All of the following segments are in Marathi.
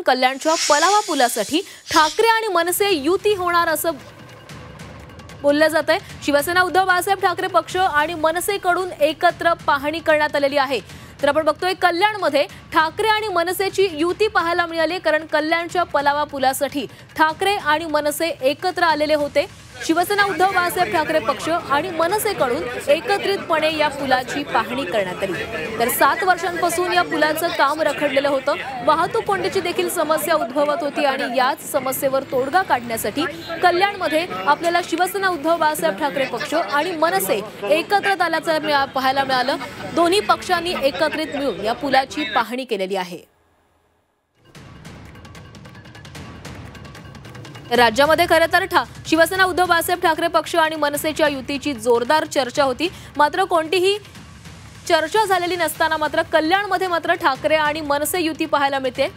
कल्याणच्या पलावा पुलासाठी ठाकरे आणि मनसे युती होणार असं बोललं जातंय। शिवसेना उद्धव बाळासाहेब ठाकरे पक्ष आणि मनसेकडून एकत्र पाहणी करण्यात आलेली आहे। तर आपण बघतोय कल्याणमध्ये ठाकरे आणि मनसेची युती पाहायला मिळाली, कारण कल्याणच्या पलावा पुलासाठी ठाकरे आणि मनसे एकत्र आलेले होते। शिवसेना उद्धव बाळासाहेब ठाकरे पक्ष आणि मनसेकडून एकत्रितपणे या पुलाची पाहणी करण्यात आली। तर 7 वर्षांपासून या पुलाचं काम रखडलेलं होतं, वाहतूक कोंडीची देखील समस्या उद्भवत होती आणि याच समस्येवर तोडगा काढण्यासाठी कल्याणमध्ये आपल्याला शिवसेना उद्धव बाळासाहेब ठाकरे पक्ष आणि मनसे एकत्रित आल्याचं पाहायला मिळालं। दोन्ही पक्षांनी एकत्रित मिळून या पुलाची पाहणी केलेली आहे। राज्यामध्ये खरं तर शिवसेना उद्धव बाळासाहेब ठाकरे पक्ष आणि मनसेच्या युतीची जोरदार चर्चा होती, मात्र कोणतीही चर्चा झालेली नसताना मात्र कल्याणमध्ये मात्र ठाकरे आणि मनसे युती पाहायला मिळते।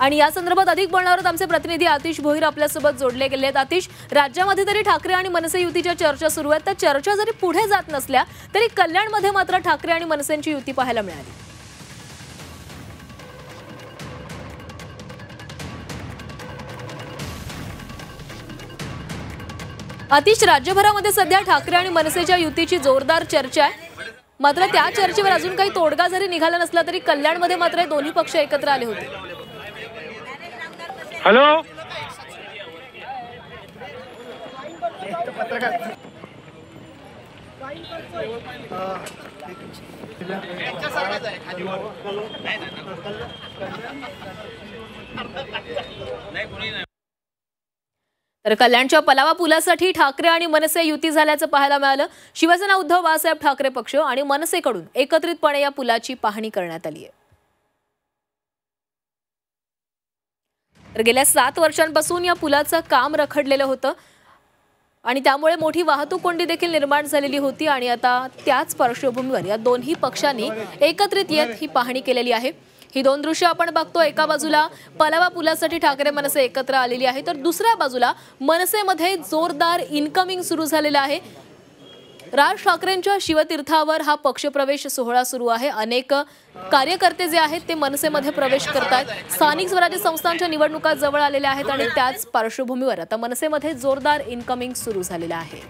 आणि या संदर्भात अधिक बोलणार आहोत आमचे प्रतिनिधी आतिश भोईर आपल्यासोबत जोडले गेले आहेत। आतिश, राज्यामध्ये तरी ठाकरे आणि मनसे युतीच्या चर्चा सुरू आहेत, तर चर्चा जरी पुढे जात नसल्या तरी कल्याणमध्ये मात्र ठाकरे आणि मनसेंची युती पाहायला मिळाली। आतिश, राज्यभरामध्ये सध्या ठाकरे आणि मनसेच्या युतीची जोरदार चर्चा आहे, मात्र त्या चर्चेवर अजून काही तोडगा जरी निघाला नसला तरी कल्याणमध्ये मात्र दोन्ही पक्ष एकत्र आले होते। हॅलो, तर कल्याणच्या पलावा पुलासाठी ठाकरे आणि मनसे युती झाल्याचं पाहायला मिळालं। शिवसेना उद्धव बाळासाहेब ठाकरे पक्ष आणि मनसेकडून एकत्रितपणे या पुलाची पाहणी करण्यात आली आहे। तर गेल्या 7 वर्षांपासून या पुलाचं काम रखडलेलं होतं आणि त्यामुळे मोठी वाहतूक कोंडी देखील निर्माण झालेली होती आणि आता त्याच पार्श्वभूमीवर या दोन्ही पक्षांनी एकत्रित येत ही पाहणी केलेली आहे। ही दोन दृश्य आपण बघतो, एका बाजूला पलावा पुलासाठी ठाकरे मनसे एकत्र आलेली आहे, तर दुसऱ्या बाजूला मनसेमध्ये जोरदार इनकमिंग सुरू झालेलं आहे। राज ठाकरेंच्या शिवतीर्थावर हा पक्षप्रवेश सोहळा सुरू आहे। अनेक कार्यकर्ते जे आहेत ते मनसेमध्ये प्रवेश करतात। स्थानिक स्वराज्य संस्थांच्या निवडणुका जवळ आलेल्या आहेत आणि त्याच पार्श्वभूमीवर आता मनसेमध्ये जोरदार इनकमिंग सुरू झालेलं आहे।